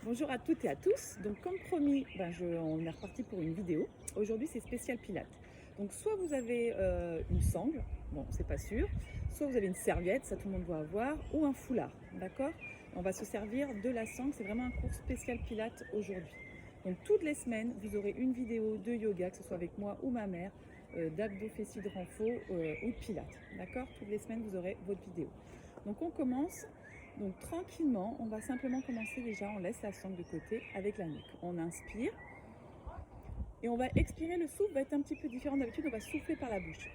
Bonjour à toutes et à tous. Donc comme promis, on est reparti pour une vidéo. Aujourd'hui c'est spécial Pilates. Donc soit vous avez une sangle, bon c'est pas sûr, soit vous avez une serviette, ça tout le monde doit avoir, ou un foulard, d'accord? On va se servir de la sangle, c'est vraiment un cours spécial Pilates aujourd'hui. Donc toutes les semaines, vous aurez une vidéo de yoga, que ce soit avec moi ou ma mère, d'abdos fessiers de renfort ou de Pilates, d'accord? Toutes les semaines, vous aurez votre vidéo. Donc on commence. Donc tranquillement, on va simplement commencer déjà, on laisse la sangle de côté avec la nuque. On inspire et on va expirer, le souffle va être un petit peu différent d'habitude, on va souffler par la bouche.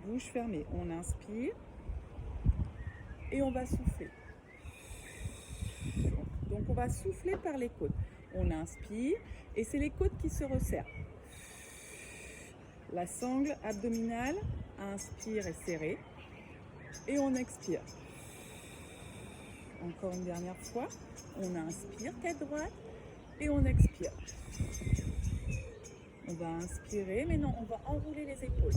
Bouche fermée, on inspire et on va souffler. Donc on va souffler par les côtes. On inspire et c'est les côtes qui se resserrent. La sangle abdominale, inspire et serrée et on expire. Encore une dernière fois, on inspire, tête droite, et on expire. On va inspirer, mais non, on va enrouler les épaules.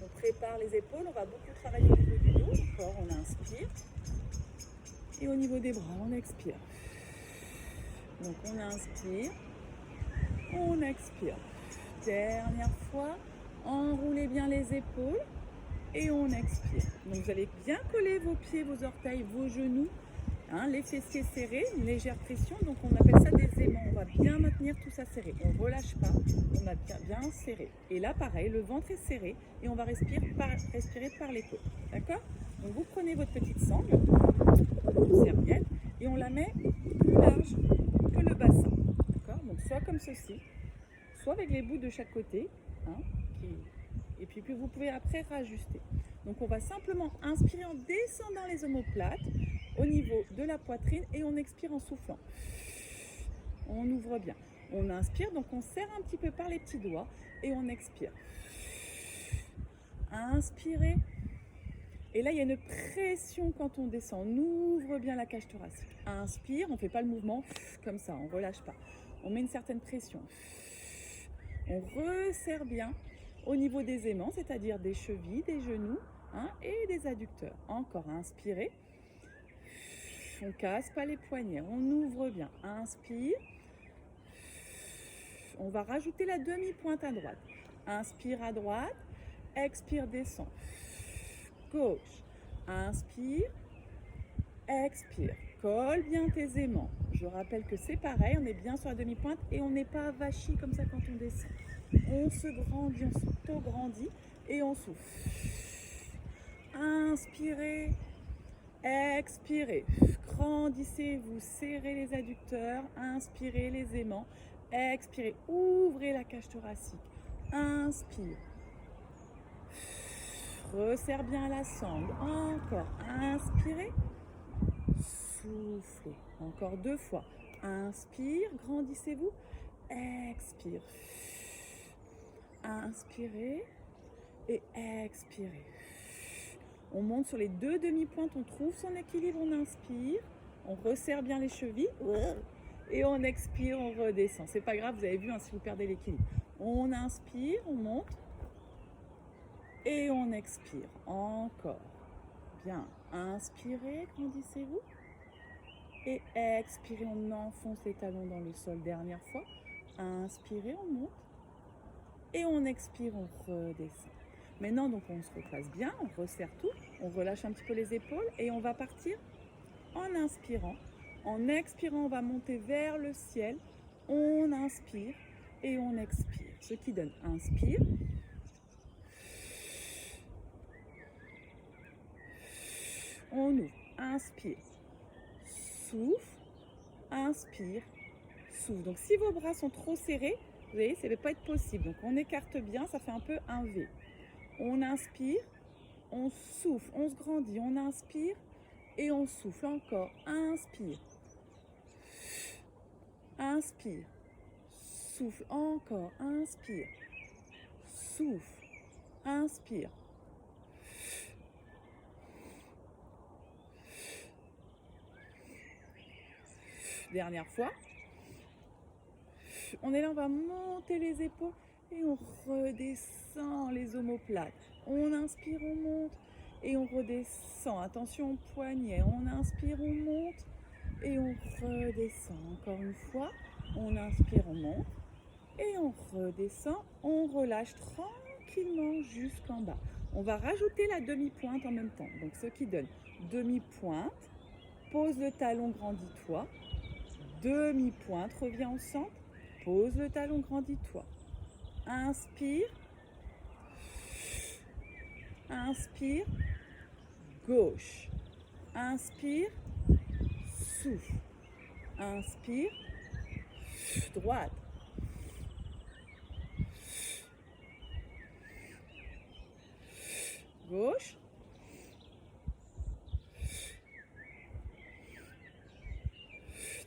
On prépare les épaules, on va beaucoup travailler au niveau du dos. Encore, on inspire. Et au niveau des bras, on expire. Donc on inspire, on expire. Dernière fois, enroulez bien les épaules et on expire. Donc vous allez bien coller vos pieds, vos orteils, vos genoux. Les fessiers serrés, une légère pression, donc on appelle ça des aimants. On va bien maintenir tout ça serré, on ne relâche pas, on a bien serré. Et là pareil, le ventre est serré et on va respirer par les côtes, d'accord? Donc vous prenez votre petite sangle, une serviette, et on la met plus large que le bassin, d'accord? Donc soit comme ceci, soit avec les bouts de chaque côté, et puis vous pouvez après rajuster. Donc on va simplement inspirer en descendant les omoplates au niveau de la poitrine et on expire en soufflant. On ouvre bien. On inspire, donc on serre un petit peu par les petits doigts et on expire. Inspirez. Et là, il y a une pression quand on descend. On ouvre bien la cage thoracique. Inspire, on ne fait pas le mouvement comme ça, on ne relâche pas. On met une certaine pression. On resserre bien au niveau des aimants, c'est-à-dire des chevilles, des genoux et des adducteurs. Encore, inspirez. On casse pas les poignets, on ouvre bien. Inspire. On va rajouter la demi-pointe à droite. Inspire à droite, expire, descend. Gauche. Inspire, expire. Colle bien tes aimants. Je rappelle que c'est pareil, on est bien sur la demi-pointe et on n'est pas avachi comme ça quand on descend. On se grandit, on s'auto-grandit et on souffle. Inspirez, expirez. Grandissez, vous serrez les adducteurs, inspirez les aimants, expirez, ouvrez la cage thoracique, inspire. Resserre bien la sangle, encore, inspirez, soufflez, encore 2 fois. Inspire, grandissez-vous, expire. Inspirez et expirez. On monte sur les 2 demi-pointes, on trouve son équilibre, on inspire, on resserre bien les chevilles et on expire, on redescend. C'est pas grave, vous avez vu si vous perdez l'équilibre. On inspire, on monte et on expire. Encore. Bien. Inspirez, grandissez-vous et expirez, on enfonce les talons dans le sol. Dernière fois. Inspirez, on monte et on expire, on redescend. Maintenant, donc on se replace bien, on resserre tout, on relâche un petit peu les épaules et on va partir en inspirant. En expirant, on va monter vers le ciel. On inspire et on expire. Ce qui donne inspire. On ouvre, inspire, souffle, inspire, souffle. Donc si vos bras sont trop serrés, vous voyez, ça ne va pas être possible. Donc on écarte bien, ça fait un peu un V. On inspire, on souffle, on se grandit, on inspire et on souffle encore. Inspire, inspire, souffle encore, inspire, souffle, inspire. Dernière fois. On est là, on va monter les épaules et on redescend les omoplates. On inspire, on monte et on redescend. Attention au poignet. On inspire, on monte Et on redescend. Encore une fois, on inspire, on monte. Et on redescend, on relâche tranquillement jusqu'en bas. On va rajouter la demi-pointe en même temps. Donc ce qui donne demi-pointe, pose le talon, grandis-toi. Demi-pointe, reviens au centre, pose le talon, grandis-toi. Inspire. Inspire. Gauche. Inspire. Souffle. Inspire. Droite. Gauche.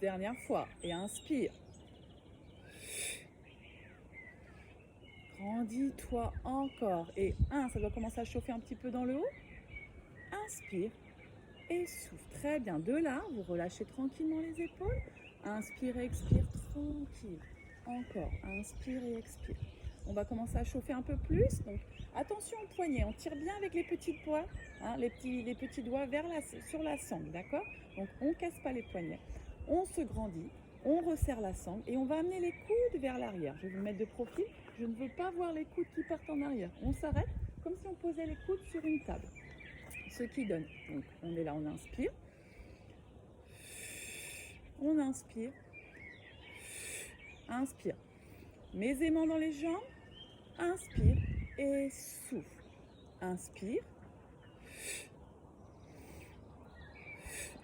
Dernière fois. Et inspire. Grandis-toi encore. Et ça doit commencer à chauffer un petit peu dans le haut. Inspire. Et souffle. Très bien. De là, vous relâchez tranquillement les épaules. Inspire et expire tranquille. Encore. Inspire et expire. On va commencer à chauffer un peu plus. Donc, attention au poignet. On tire bien avec les petits doigts, les petits doigts sur la sangle, d'accord? Donc, on ne casse pas les poignets. On se grandit. On resserre la sangle et on va amener les coudes vers l'arrière. Je vais vous mettre de profil. Je ne veux pas voir les coudes qui partent en arrière. On s'arrête comme si on posait les coudes sur une table. Ce qui donne, donc on est là, on inspire. On inspire. Inspire. Mes aimants dans les jambes. Inspire et souffle. Inspire.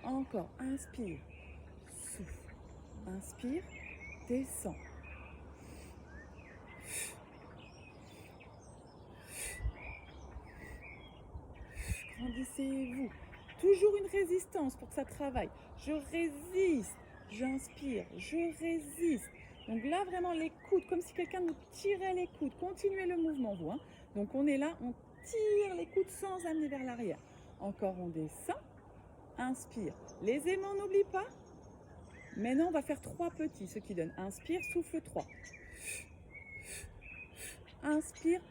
Encore. Inspire. Souffle. Inspire. Descends. Grandissez-vous. Toujours une résistance pour que ça travaille. Je résiste. J'inspire. Je résiste. Donc là, vraiment, les coudes, comme si quelqu'un nous tirait les coudes. Continuez le mouvement, vous. Donc on est là, on tire les coudes sans amener vers l'arrière. Encore, on descend. Inspire. Les aimants, n'oublie pas. Maintenant, on va faire 3 petits, ce qui donne. Inspire, souffle 3. Inspire.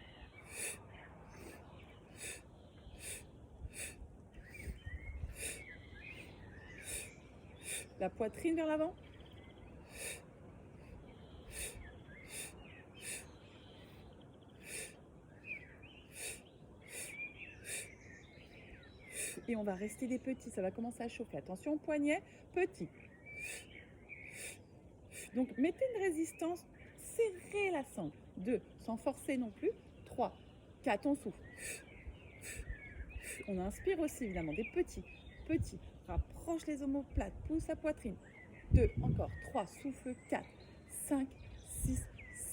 La poitrine vers l'avant. Et on va rester des petits, ça va commencer à chauffer. Attention, poignet, petit. Donc, mettez une résistance, serrez la sangle. 2, sans forcer non plus. 3, 4, on souffle. On inspire aussi, évidemment, des petits. Petits. Rapproche les omoplates, pousse la poitrine. 2, encore. 3, souffle. 4, 5, 6,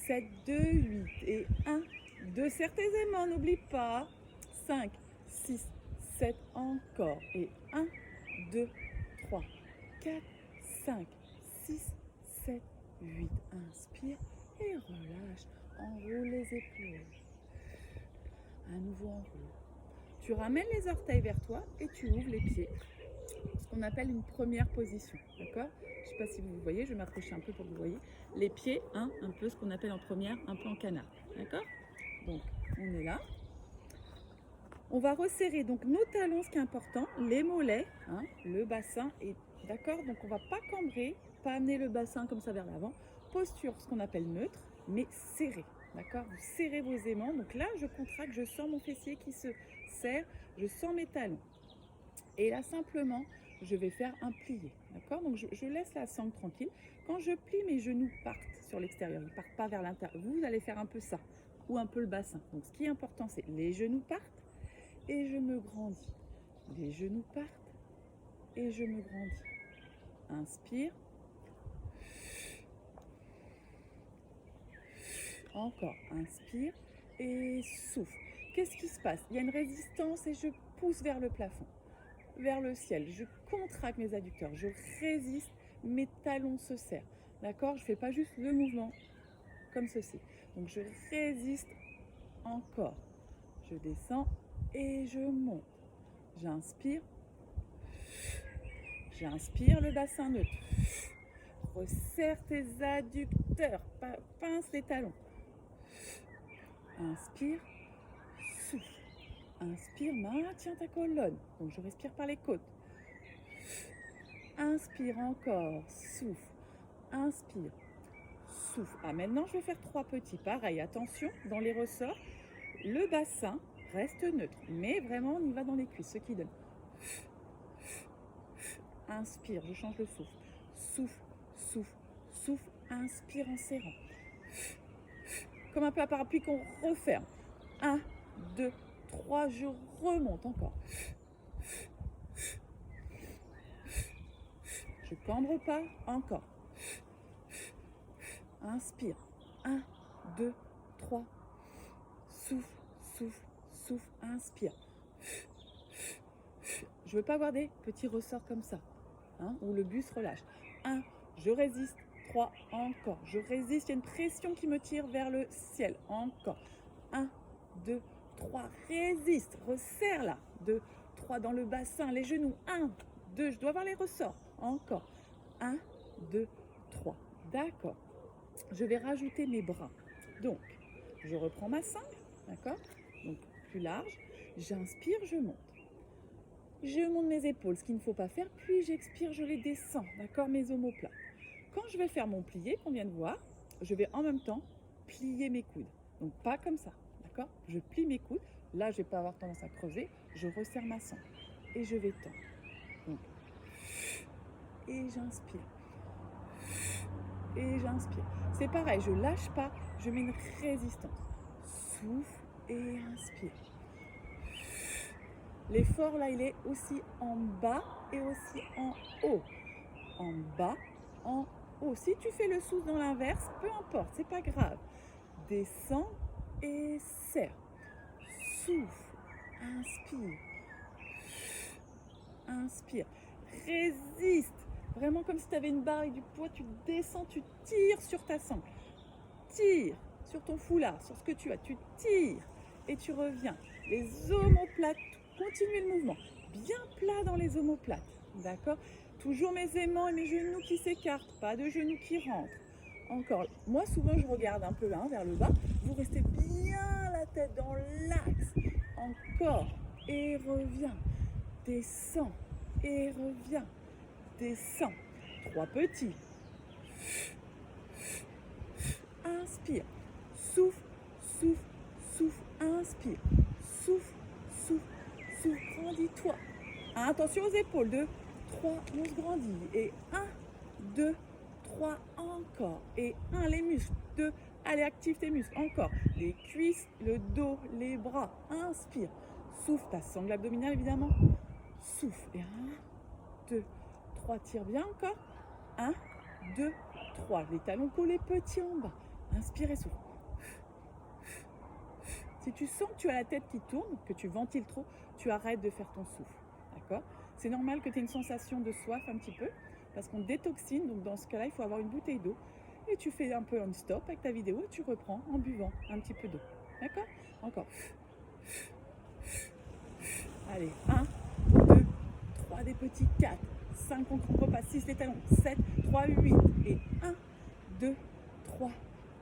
7, 2, 8. Et 1, 2, serre tes aimants, n'oublie pas. 5, 6, 7, encore. Et 1, 2, 3, 4, 5, 6, 7, 8. Inspire et relâche. Enroule les épaules. À nouveau enroule. Tu ramènes les orteils vers toi et tu ouvres les pieds. Ce qu'on appelle une première position. D'accord? Je ne sais pas si vous voyez, je vais m'approcher un peu pour que vous voyez. Les pieds, un peu ce qu'on appelle en première, un peu en canard. D'accord? Donc, on est là. On va resserrer donc nos talons, ce qui est important, les mollets, le bassin. Et d'accord, donc on ne va pas cambrer, pas amener le bassin comme ça vers l'avant. Posture, ce qu'on appelle neutre, mais serré. D'accord? Vous serrez vos aimants. Donc là, je contracte, je sens mon fessier qui se serre, je sens mes talons. Et là, simplement, je vais faire un plié. D'accord? Donc je laisse la sangle tranquille. Quand je plie, mes genoux partent sur l'extérieur. Ils ne partent pas vers l'intérieur. Vous allez faire un peu ça, ou un peu le bassin. Donc ce qui est important, c'est les genoux partent. Et je me grandis. Les genoux partent et je me grandis. Inspire. Encore. Inspire et souffle. Qu'est-ce qui se passe? Il y a une résistance et je pousse vers le plafond, vers le ciel. Je contracte mes adducteurs. Je résiste. Mes talons se serrent. D'accord? Je ne fais pas juste le mouvement comme ceci. Donc je résiste encore. Je descends et je monte. J'inspire. J'inspire, le bassin neutre. Resserre tes adducteurs. Pince les talons. Inspire. Souffle. Inspire, maintiens ta colonne. Donc je respire par les côtes. Inspire encore, souffle, inspire, souffle. Ah, maintenant, je vais faire 3 petits. Pareil, attention, dans les ressorts, le bassin reste neutre, mais vraiment, on y va dans les cuisses, ce qui donne. Inspire, je change le souffle. Souffle, souffle, souffle, inspire en serrant. Comme un peu à parapluie qu'on referme. 1, 2, 3, je remonte encore. Je cambre pas, encore. Inspire. 1, 2, 3. Souffle, souffle, souffle, inspire. Je veux pas avoir des petits ressorts comme ça, hein, où le bus relâche. 1, je résiste. 3, encore. Je résiste, il y a une pression qui me tire vers le ciel. Encore. 1, 2, 3, résiste. Resserre là. 2, 3 dans le bassin, les genoux. 1, 2, je dois avoir les ressorts. Encore. 1, 2, 3. D'accord. Je vais rajouter mes bras. Donc, je reprends ma sangle, d'accord? Donc, plus large. J'inspire, je monte. Je monte mes épaules, ce qu'il ne faut pas faire. Puis, j'expire, je les descends, d'accord? Mes omoplates. Quand je vais faire mon plié, qu'on vient de voir, je vais en même temps plier mes coudes. Donc, pas comme ça, d'accord? Je plie mes coudes. Là, je ne vais pas avoir tendance à creuser. Je resserre ma sangle et je vais tendre. Donc, et j'inspire. Et j'inspire. C'est pareil, je lâche pas, je mets une résistance. Souffle et inspire. L'effort là, il est aussi en bas et aussi en haut. En bas, en haut. Si tu fais le souffle dans l'inverse, peu importe, c'est pas grave. Descends et serre. Souffle, inspire. Inspire. Résiste. Vraiment comme si tu avais une barre avec du poids, tu descends, tu tires sur ta sangle. Tire sur ton foulard, sur ce que tu as. Tu tires et tu reviens. Les omoplates, continuez le mouvement. Bien plat dans les omoplates. D'accord? Toujours mes aimants et mes genoux qui s'écartent, pas de genoux qui rentrent. Encore. Moi, souvent, je regarde un peu là, vers le bas. Vous restez bien la tête dans l'axe. Encore. Et reviens. Descends. Et reviens. Descends. 3 petits. Inspire. Souffle, souffle, souffle. Inspire. Souffle, souffle, souffle. Grandis-toi. Attention aux épaules. 2, 3, on se grandit. Et 1, 2, 3, encore. Et 1, les muscles. 2, allez, active tes muscles. Encore. Les cuisses, le dos, les bras. Inspire. Souffle, ta sangle abdominale évidemment. Souffle. Et 1, 2, 3, tire bien encore. 1, 2, 3. Les talons collés petits en bas. Inspire et souffle. Si tu sens que tu as la tête qui tourne, que tu ventiles trop, tu arrêtes de faire ton souffle. D'accord? C'est normal que tu aies une sensation de soif un petit peu, parce qu'on détoxine. Donc dans ce cas-là, il faut avoir une bouteille d'eau. Et tu fais un peu un stop avec ta vidéo et tu reprends en buvant un petit peu d'eau. D'accord? Encore. Allez, 1, 2, 3, des petits, 4, 5, on ne repasse, 6 les talons, 7, 3, 8, et 1, 2, 3,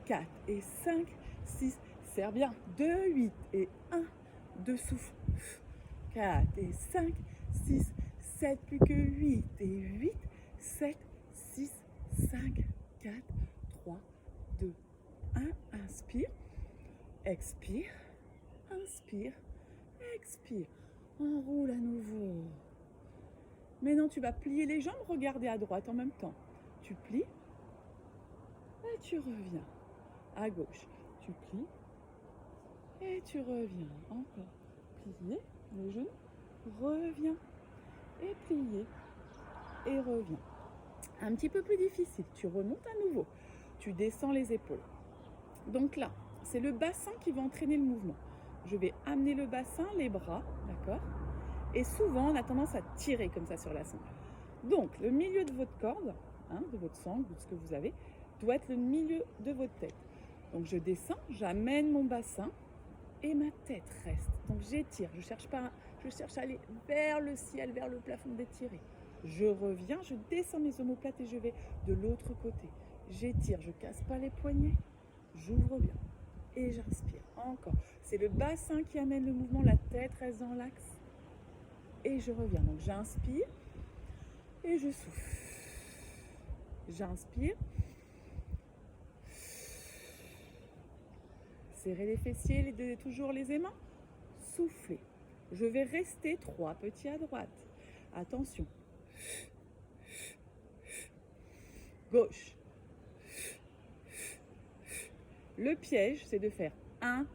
4, et 5, 6, serre bien, 2, 8, et 1, 2, souffle, 4, et 5, 6, 7, plus que 8, et 8, 7, 6, 5, 4, 3, 2, 1, inspire, expire, inspire, expire, enroule à nouveau. Maintenant, tu vas plier les jambes, regarder à droite en même temps. Tu plies et tu reviens. À gauche, tu plies et tu reviens. Encore. Plier le genou, reviens. Et plier et reviens. Un petit peu plus difficile. Tu remontes à nouveau. Tu descends les épaules. Donc là, c'est le bassin qui va entraîner le mouvement. Je vais amener le bassin, les bras, d'accord ? Et souvent, on a tendance à tirer comme ça sur la sangle. Donc, le milieu de votre corde, hein, de votre sangle ou de ce que vous avez, doit être le milieu de votre tête. Donc, je descends, j'amène mon bassin et ma tête reste. Donc, j'étire. Je cherche à aller vers le ciel, vers le plafond, d'étirer. Je reviens, je descends mes omoplates et je vais de l'autre côté. J'étire, je ne casse pas les poignets. J'ouvre bien et j'inspire. Encore. C'est le bassin qui amène le mouvement, la tête reste dans l'axe. Et je reviens. Donc j'inspire et je souffle. J'inspire. Serrez les fessiers, toujours les aimants. Soufflez. Je vais rester 3 petits à droite. Attention. Gauche. Le piège, c'est de faire 1,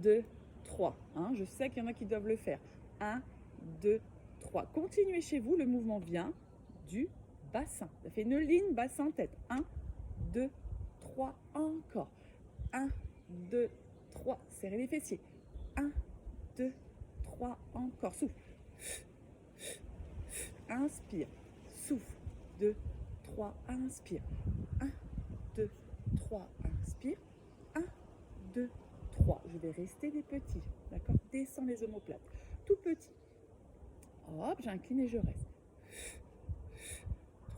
2, 3. Je sais qu'il y en a qui doivent le faire. 1, 2, 3. Continuez chez vous, le mouvement vient du bassin. Ça fait une ligne bassin-tête. 1, 2, 3, encore. 1, 2, 3. Serrez les fessiers. 1, 2, 3, encore. Souffle. Inspire. Souffle. 2, 3, inspire. 1, 2, 3, inspire. 1, 2, 3. Je vais rester des petits. D'accord? Descends les omoplates. Tout petit. Hop, j'incline et je reste.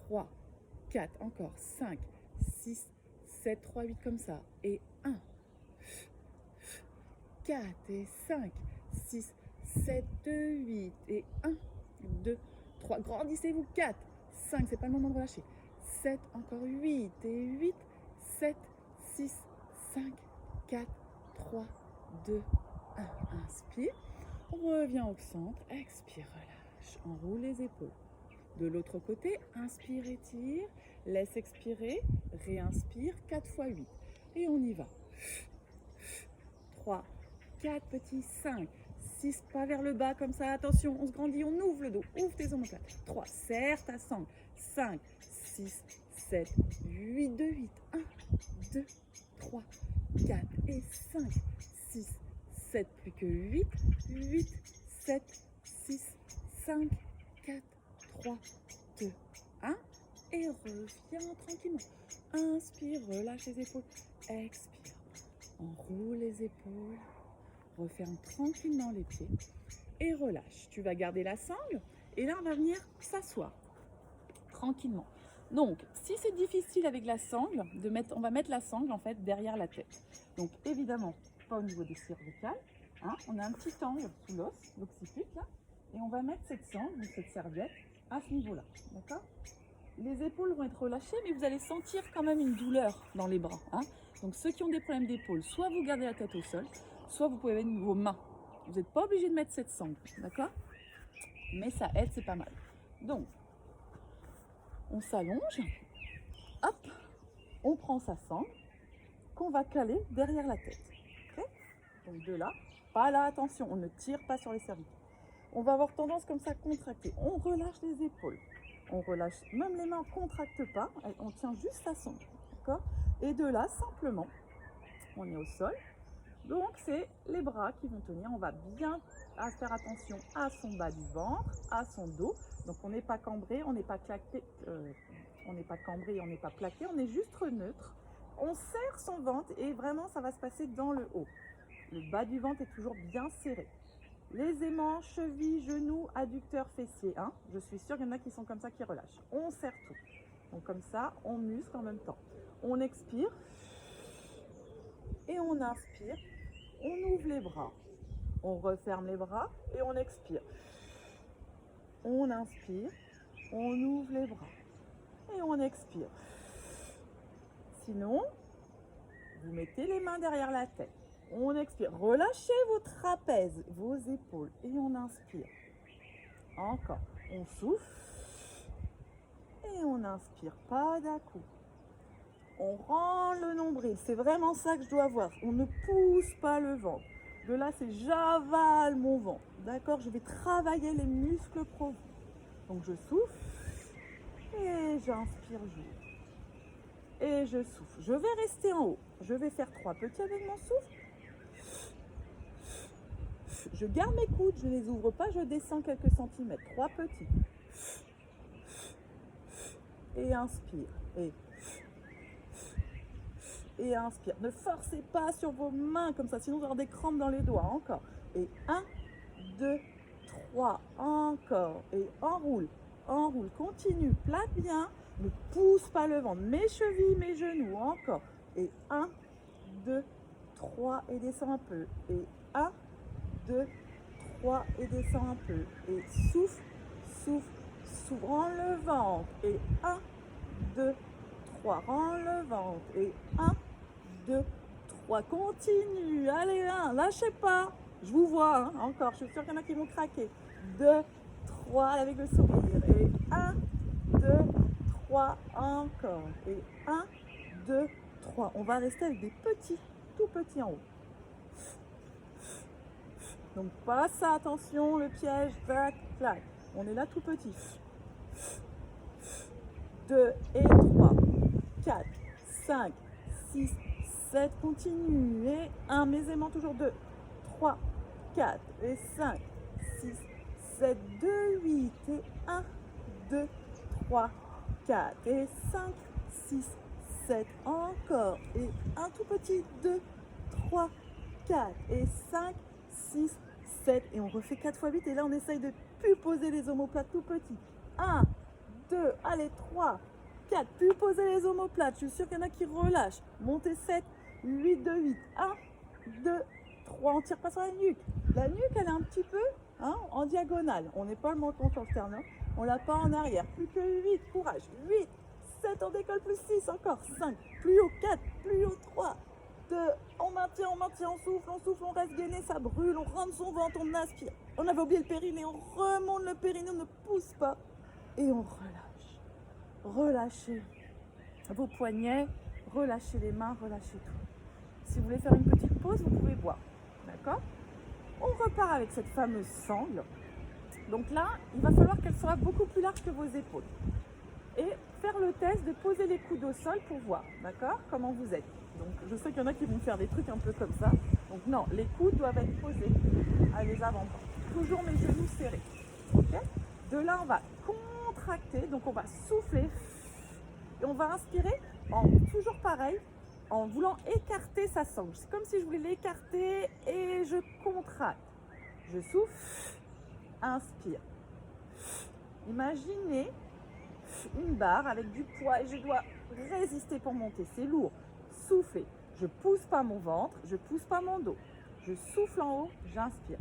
3, 4, encore. 5, 6, 7, 3, 8 comme ça. Et 1. 4 et 5, 6, 7, 8 et 1, 2, 3. Grandissez-vous. 4, 5, c'est pas le moment de relâcher. 7, encore 8 et 8, 7, 6, 5, 4, 3, 2, 1. Inspire. Reviens au centre. Expire, relâche. Enroule les épaules. De l'autre côté, inspire, étire. Laisse expirer. Réinspire. 4 fois 8. Et on y va. 3, 4 petits, 5, 6, pas vers le bas comme ça. Attention, on se grandit, on ouvre le dos. Ouvre tes omoplates. 3, serre ta sangle. 5, 6, 7, 8, 2, 8. 1, 2, 3, 4 et 5, 6, 7, plus que 8, 8, 7, 6, 5, 4, 3, 2, 1. Et reviens tranquillement. Inspire, relâche les épaules. Expire. Enroule les épaules. Referme tranquillement les pieds. Et relâche. Tu vas garder la sangle. Et là, on va venir s'asseoir. Tranquillement. Donc, si c'est difficile avec la sangle, on va mettre la sangle en fait derrière la tête. Donc, évidemment, pas au niveau des cervicales. On a un petit angle sous l'os, l'occiput là. Et on va mettre cette sangle, ou cette serviette, à ce niveau-là. D'accord? Les épaules vont être relâchées, mais vous allez sentir quand même une douleur dans les bras. Donc, ceux qui ont des problèmes d'épaule, soit vous gardez la tête au sol, soit vous pouvez mettre vos mains. Vous n'êtes pas obligé de mettre cette sangle, d'accord? Mais ça aide, c'est pas mal. Donc, on s'allonge, hop, on prend sa sangle, qu'on va caler derrière la tête. Okay? Donc de là, pas là, attention, on ne tire pas sur les cervicales. On va avoir tendance comme ça à contracter. On relâche les épaules. On relâche, même les mains ne contractent pas, on tient juste la sangle. D'accord? Et de là, simplement, on est au sol. Donc, c'est les bras qui vont tenir. On va bien faire attention à son bas du ventre, à son dos. Donc, on n'est pas cambré, on n'est pas claqué, on n'est pas cambré, on n'est pas plaqué, on est juste neutre. On serre son ventre et vraiment, ça va se passer dans le haut. Le bas du ventre est toujours bien serré. Les aimants, chevilles, genoux, adducteurs, fessiers. Je suis sûre qu'il y en a qui sont comme ça, qui relâchent. On serre tout. Donc, comme ça, on muscle en même temps. On expire et on inspire. On ouvre les bras, on referme les bras et on expire. On inspire, on ouvre les bras et on expire. Sinon, vous mettez les mains derrière la tête. On expire. Relâchez vos trapèzes, vos épaules et on inspire. Encore. On souffle et on inspire, pas d'un coup. On rend le nombril, c'est vraiment ça que je dois voir. On ne pousse pas le ventre. De là, c'est j'avale mon ventre. D'accord? Je vais travailler les muscles profonds. Donc, je souffle et j'inspire, j'ouvre. Et je souffle. Je vais rester en haut. Je vais faire 3 petits avec mon souffle. Je garde mes coudes, je ne les ouvre pas, je descends quelques centimètres. 3 petits. Et inspire. Et inspire. Ne forcez pas sur vos mains comme ça, sinon vous aurez des crampes dans les doigts. Encore. Et 1, 2, 3. Encore. Et enroule. Enroule. Continue. Plate bien. Ne pousse pas le ventre. Mes chevilles, mes genoux. Encore. Et 1, 2, 3. Et descends un peu. Et 1, 2, 3. Et descends un peu. Et souffle, souffle, Rends le ventre. Et 1, 2, 3. Rends le ventre. Et 1, 2, 3. Continue. Allez, 1. Lâchez pas. Je vous vois. Hein. Encore. Je suis sûre qu'il y en a qui vont craquer. 2, 3. Avec le sourire. Et 1, 2, 3. Encore. Et 1, 2, 3. On va rester avec des petits, tout petits en haut. Donc pas ça, attention, le piège, tac, tac. On est là tout petit. 2 et 3, 4, 5, 6, 7, continue. Et 1, mes aimants, toujours 2, 3, 4 et 5, 6, 7, 2, 8 et 1, 2, 3, 4 et 5, 6, 7, encore. Et un tout petit, 2, 3, 4 et 5, 6, 7 et on refait 4 fois 8 et là on essaye de plus poser les omoplates tout petits. 1, 2, allez 3, 4, plus poser les omoplates. Je suis sûre qu'il y en a qui relâchent. Montez 7, 8, 2, 8. 1, 2, 3. On tire pas sur la nuque. La nuque elle est un petit peu en diagonale. On n'est pas le menton sur le sternum. On l'a pas en arrière. Plus que 8. Courage. 8, 7, on décolle. Plus 6. Encore 5. Plus haut 4. Plus haut 3. 2. On maintient, on souffle, on reste gainé, ça brûle. On rentre son ventre, on aspire. On avait oublié le périnée. On remonte le périnée, on ne pousse pas. Et on relâche. Relâchez vos poignets. Relâchez les mains, relâchez tout. Si vous voulez faire une petite pause, vous pouvez boire. D'accord? On repart avec cette fameuse sangle. Donc là, il va falloir qu'elle soit beaucoup plus large que vos épaules. Et faire le test de poser les coudes au sol pour voir, d'accord, comment vous êtes. Donc je sais qu'il y en a qui vont faire des trucs un peu comme ça. Donc non, les coudes doivent être posés à les avant-bras. Toujours mes genoux serrés. Okay. De là, on va contracter, donc on va souffler. Et on va inspirer, toujours pareil, en voulant écarter sa sangle. C'est comme si je voulais l'écarter et je contracte. Je souffle, inspire. Imaginez une barre avec du poids et je dois résister pour monter. C'est lourd. Soufflez. Je pousse pas mon ventre, je pousse pas mon dos. Je souffle en haut, j'inspire.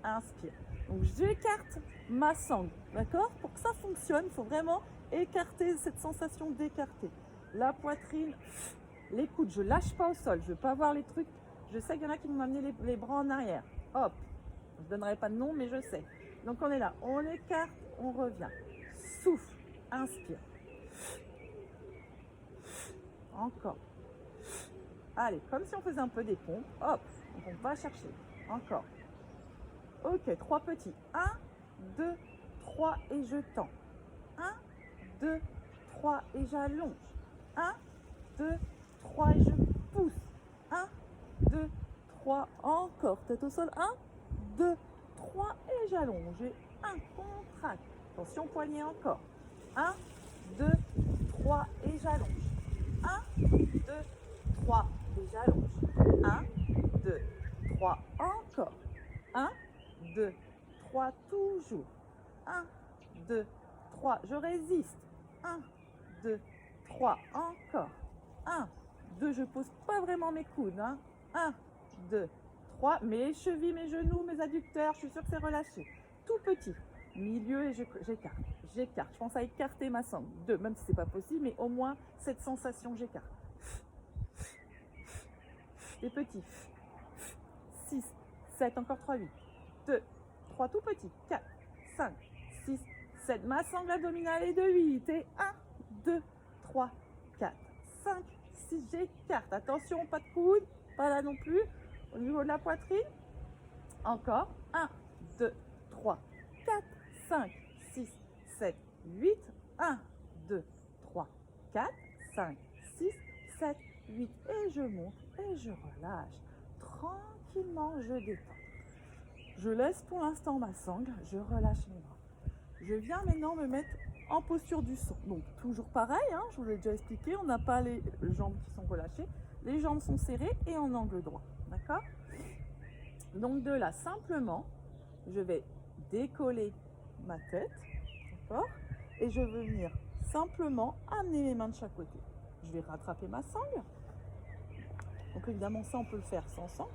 Inspire. Donc j'écarte ma sangle. D'accord? Pour que ça fonctionne, il faut vraiment écarter cette sensation d'écarter. La poitrine, les coudes, je lâche pas au sol. Je veux pas voir les trucs. Je sais qu'il y en a qui vont amener les bras en arrière. Hop. Je donnerai pas de nom, mais je sais. Donc on est là. On écarte, on revient. Souffle, inspire. Encore. Allez, comme si on faisait un peu des pompes. Hop, donc on va chercher. Encore. Ok, 3 petits. 1, 2, 3 et je tends. 1, 2, 3 et j'allonge. 1, 2, 3 et je pousse. 1, 2, 3, encore. Tête au sol. 1, 2, 3 et j'allonge. Et 1, contracte. Attention, poignet encore. 1, 2, 3 et j'allonge. 1, 2, 3 et j'allonge. 1, 2, 3, encore. 1, 2, 3, toujours. 1, 2, 3, je résiste. 1, 2, 3, encore. 1, 2, je pose pas vraiment mes coudes. 1, 2, 3, mes chevilles, mes genoux, mes adducteurs, je suis sûre que c'est relâché. Tout petit. Milieu et j'écarte. J'écarte. Je pense à écarter ma sangle. 2, même si c'est pas possible, mais au moins cette sensation, j'écarte. Les petits. 6, 7, encore 3, 8. 2, 3, tout petit. 4, 5, 6, 7. Ma sangle abdominale est de 8. Et 1, 2, 3, 4, 5, 6. J'écarte. Attention, pas de coude. Pas là non plus. Au niveau de la poitrine. Encore. 1, 2, 3, 4, 5, 6, 7, 8. 1, 2, 3, 4, 5, 6, 7, 8. Et je monte et je relâche. Tranquillement, je détends. Je laisse pour l'instant ma sangle. Je relâche mes bras. Je viens maintenant me mettre en posture du son. Donc, toujours pareil, je vous l'ai déjà expliqué. On n'a pas les jambes qui sont relâchées. Les jambes sont serrées et en angle droit. D'accord? Donc, de là, simplement, je vais décoller ma tête, d'accord, et je veux venir simplement amener mes mains de chaque côté. Je vais rattraper ma sangle. Donc évidemment ça on peut le faire sans sangle.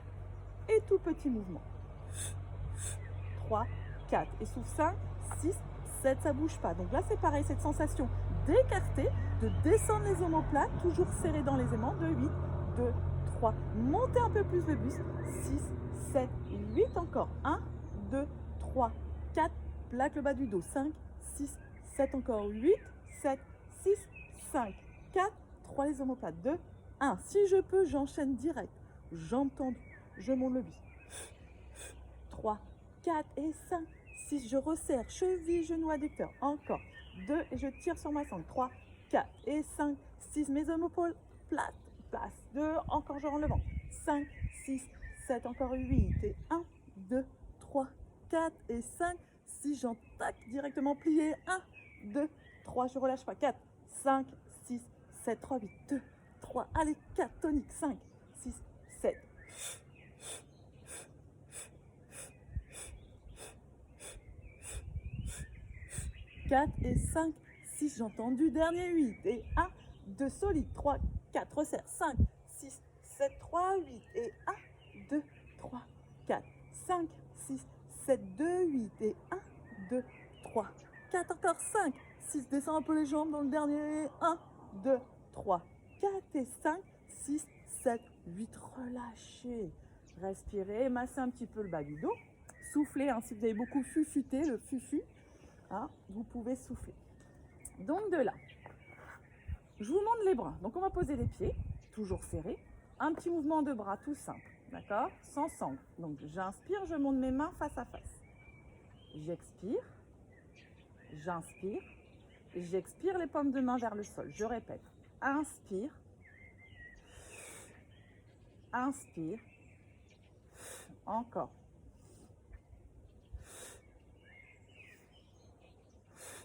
Et tout petit mouvement. 3, 4 et souffle 5, 6, 7, ça bouge pas. Donc là, c'est pareil, cette sensation d'écarter, de descendre les omoplates, toujours serré dans les aimants, de 8, 2, 3, montez un peu plus le buste, 6, 7, 8 encore, 1, 2, 3, 4, plaque le bas du dos, 5, 6, 7 encore, 8, 7, 6, 5, 4, 3 les omoplates, 2, 1. Si je peux, j'enchaîne direct, jambes tendues, je monte le buste, 3, 4 et 5, 6, je resserre, cheville, genou, adducteur, encore, 2 et je tire sur ma sangle, 3, 4 et 5, 6, mes omoplates, place, 2, encore je rends le ventre, 5, 6, 7, encore 8 et 1, 2, 3, 4 et 5, 6, j'entaque directement plié, 1, 2, 3, je relâche pas, 4, 5, 6, 7, 3, 8, 2, 3, allez, 4, tonique, 5, 6, 7, 4 et 5, 6, j'ai entendu, dernier 8 et 1, 2, solide, 3, 4, resserre, 5, 6, 7, 3, 8 et 1, 2, 3, 4, 5, 6, 7, 2, 8 et 1, 2, 3, 4, encore 5, 6, descends un peu les jambes dans le dernier, 1, 2, 3, 4 et 5, 6, 7, 8, relâchez, respirez, massez un petit peu le bas du dos, soufflez, hein, si vous avez beaucoup fufuté, le fufu, hein, vous pouvez souffler. Donc de là, je vous montre les bras. Donc on va poser les pieds, toujours serrés. Un petit mouvement de bras tout simple, d'accord? Sans sangle. Donc j'inspire, je monte mes mains face à face. J'expire, j'inspire, j'expire les paumes de main vers le sol. Je répète, inspire, inspire, encore.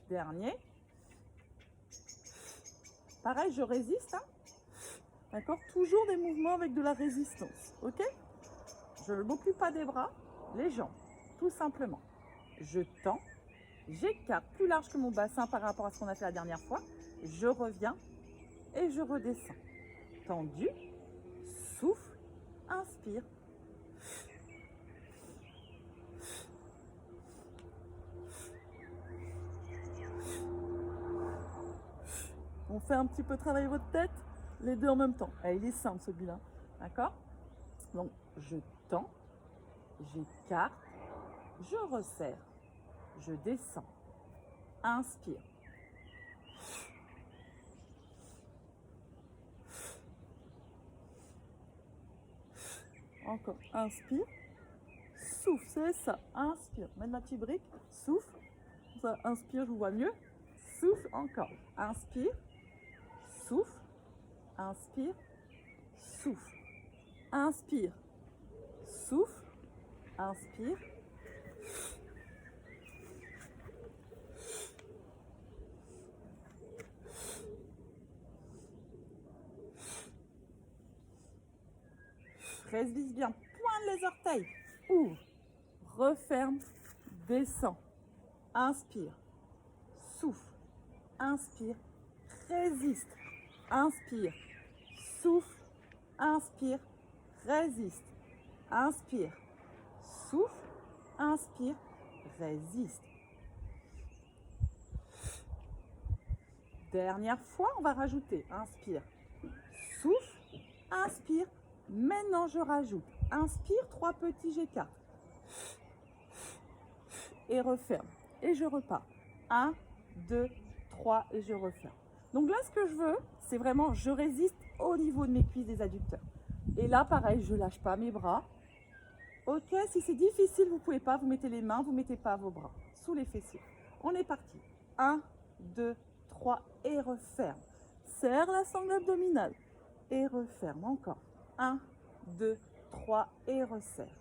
Dernier. Pareil, je résiste, hein? D'accord? Toujours des mouvements avec de la résistance, ok? Je ne m'occupe pas des bras, les jambes, tout simplement. Je tends, j'écarte plus large que mon bassin par rapport à ce qu'on a fait la dernière fois. Je reviens et je redescends. Tendu, souffle, inspire. On fait un petit peu travailler votre tête, les deux en même temps. Et il est simple celui-là, d'accord? Donc, je tends, j'écarte, je resserre, je descends, inspire. Encore, inspire, souffle, c'est ça, inspire. Mettre ma petite brique, souffle, ça, inspire, je vous vois mieux. Souffle, encore, inspire, souffle, inspire, souffle, inspire, souffle, inspire. Résiste bien, pointe les orteils, ouvre, referme, descend, inspire, souffle, inspire, résiste, inspire, souffle, inspire, résiste, inspire, souffle, inspire, résiste. Dernière fois, on va rajouter, inspire, souffle, inspire. Maintenant, je rajoute, inspire, 3 petits, j'écarte. Et referme. Et je repars. 1, 2, 3 et je referme. Donc là, ce que je veux, c'est vraiment, je résiste au niveau de mes cuisses des adducteurs. Et là, pareil, je ne lâche pas mes bras. Ok, si c'est difficile, vous ne pouvez pas, vous mettez les mains, vous ne mettez pas vos bras sous les fessiers. On est parti. 1, 2, 3 et referme. Serre la sangle abdominale et referme encore. 1, 2, 3 et resserre.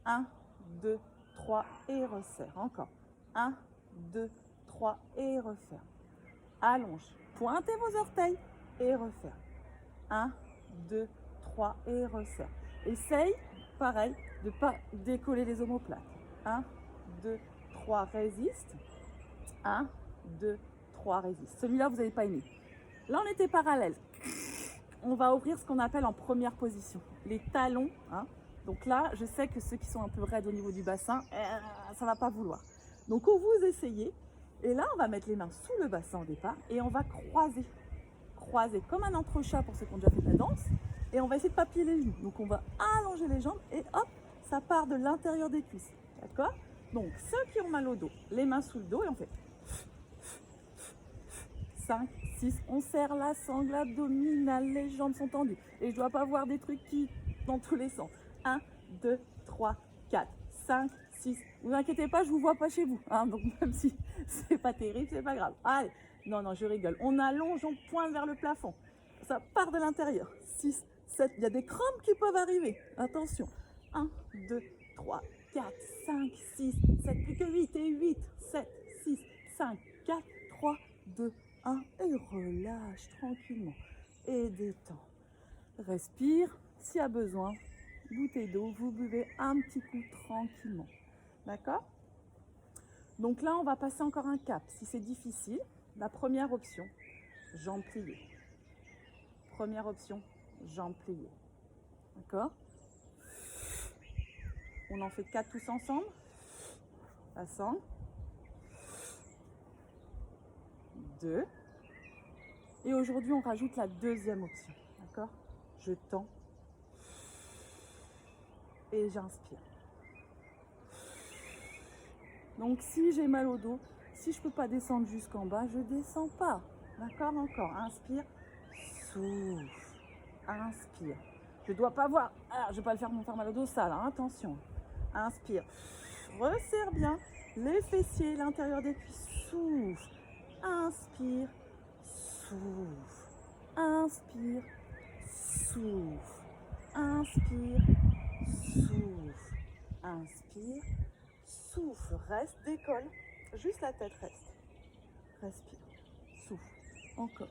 1, 2, 3 et resserre. Encore. 1, 2, 3 et referme. Allonge. Pointez vos orteils et referme. 1, 2, 3 et resserre. Essaye, pareil, de ne pas décoller les omoplates. 1, 2, 3, résiste. 1, 2, 3, résiste. Celui-là, vous n'avez pas aimé. Là, on était parallèle. On va ouvrir ce qu'on appelle en première position, les talons. Hein. Donc là, je sais que ceux qui sont un peu raides au niveau du bassin, ça ne va pas vouloir. Donc, vous essayez Et là, on va mettre les mains sous le bassin au départ et on va croiser. Croiser comme un entrechat pour ceux qui ont déjà fait de la danse. Et on va essayer de papiller les genoux. Donc on va allonger les jambes et hop, ça part de l'intérieur des cuisses. D'accord? Donc ceux qui ont mal au dos, les mains sous le dos et on fait 5, 6, on serre la sangle abdominale, les jambes sont tendues. Et je ne dois pas voir des trucs qui dans tous les sens. 1, 2, 3, 4, 5, 6. Ne vous inquiétez pas, je ne vous vois pas chez vous. Hein, donc même si c'est pas terrible, c'est pas grave. Allez, non, je rigole. On allonge, on pointe vers le plafond. Ça part de l'intérieur. 6, 7, il y a des crampes qui peuvent arriver. Attention. 1, 2, 3, 4, 5, 6, 7, plus que 8 et 8, 7, 6, 5, 4, 3, 2, 1 et relâche tranquillement et détends. Respire, s'il y a besoin, bouteille d'eau, vous buvez un petit coup tranquillement. D'accord? Donc là, on va passer encore un cap. Si c'est difficile, la première option, jambes pliées. Première option, jambes pliées. D'accord? On en fait 4 tous ensemble. La sangle. 2. Et aujourd'hui, on rajoute la deuxième option. D'accord? Je tends et j'inspire. Donc, si j'ai mal au dos, si je ne peux pas descendre jusqu'en bas, je ne descends pas. D'accord? Encore. Inspire. Souffle. Inspire. Je ne dois pas voir. Ah, je ne vais pas le faire me faire mal au dos, ça là. Attention. Inspire. Resserre bien les fessiers, l'intérieur des cuisses. Souffle. Inspire. Souffle. Inspire. Souffle. Inspire. Souffle. Inspire. Souffle. Reste, décolle. Juste la tête reste. Respire. Souffle. Encore.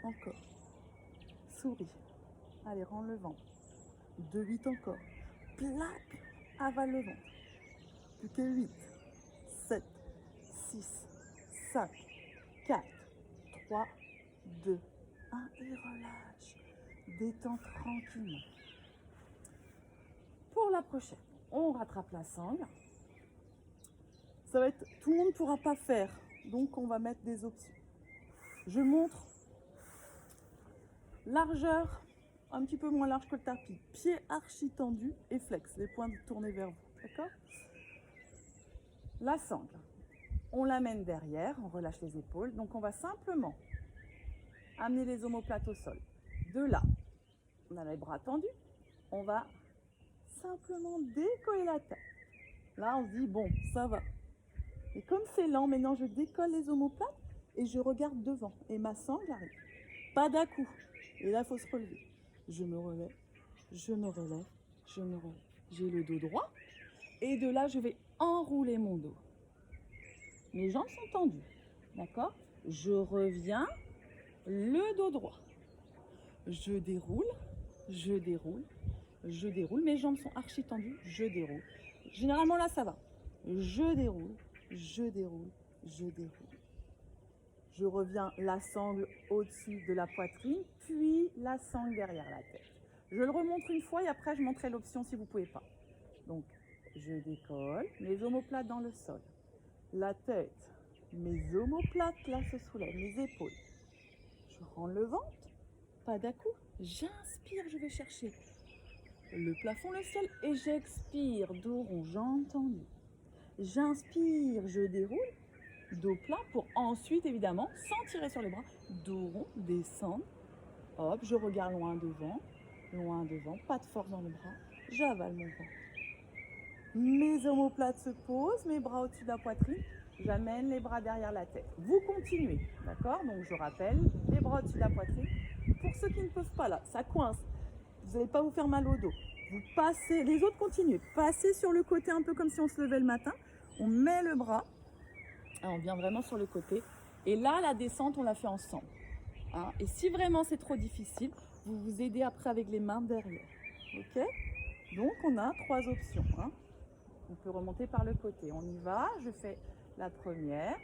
Encore. Souris. Allez, rends le ventre. 2, 8 encore. Plaque. Avale le ventre. Plus que 8. 7. 6. 5. 4. 3. 2. 1. Et relâche. Détends tranquillement. Pour la prochaine, on rattrape la sangle. Ça va être, tout le monde ne pourra pas faire, donc on va mettre des options. Je montre largeur, un petit peu moins large que le tapis, pied archi tendu et flex, les poings tournés vers vous, d'accord? La sangle, on l'amène derrière, on relâche les épaules, donc on va simplement amener les omoplates au sol. De là, on a les bras tendus, on va simplement décoller la tête. Là, on se dit, bon, ça va. Et comme c'est lent, maintenant je décolle les omoplates et je regarde devant. Et ma sangle arrive. Pas d'à-coup. Et là, il faut se relever. Je me relève, je me relève, je me relève. J'ai le dos droit. Et de là, je vais enrouler mon dos. Mes jambes sont tendues. D'accord? Je reviens, le dos droit. Je déroule, je déroule, je déroule. Mes jambes sont archi tendues, je déroule. Généralement, là, ça va. Je déroule, je déroule, je déroule. Je reviens la sangle au-dessus de la poitrine, puis la sangle derrière la tête. Je le remontre une fois et après, je montrerai l'option si vous ne pouvez pas. Donc, je décolle, mes omoplates dans le sol. La tête, mes omoplates là se soulèvent, mes épaules. Je rends le ventre, pas d'à-coup. J'inspire, je vais chercher le plafond, le ciel et j'expire, dos rond, jambes tendues. J'inspire, je déroule, dos plat pour ensuite évidemment, sans tirer sur les bras, dos rond, descendre. Hop, je regarde loin devant, pas de force dans le bras, j'avale mon ventre. Mes omoplates se posent, mes bras au-dessus de la poitrine, j'amène les bras derrière la tête. Vous continuez, d'accord? Donc je rappelle, les bras au-dessus de la poitrine. Pour ceux qui ne peuvent pas là, ça coince, vous n'allez pas vous faire mal au dos. Vous passez, les autres continuez, passez sur le côté un peu comme si on se levait le matin. On met le bras, on vient vraiment sur le côté. Et là, la descente, on la fait ensemble. Hein? Et si vraiment c'est trop difficile, vous vous aidez après avec les mains derrière. Ok? Donc, on a 3 options. Hein? On peut remonter par le côté. On y va, je fais la première,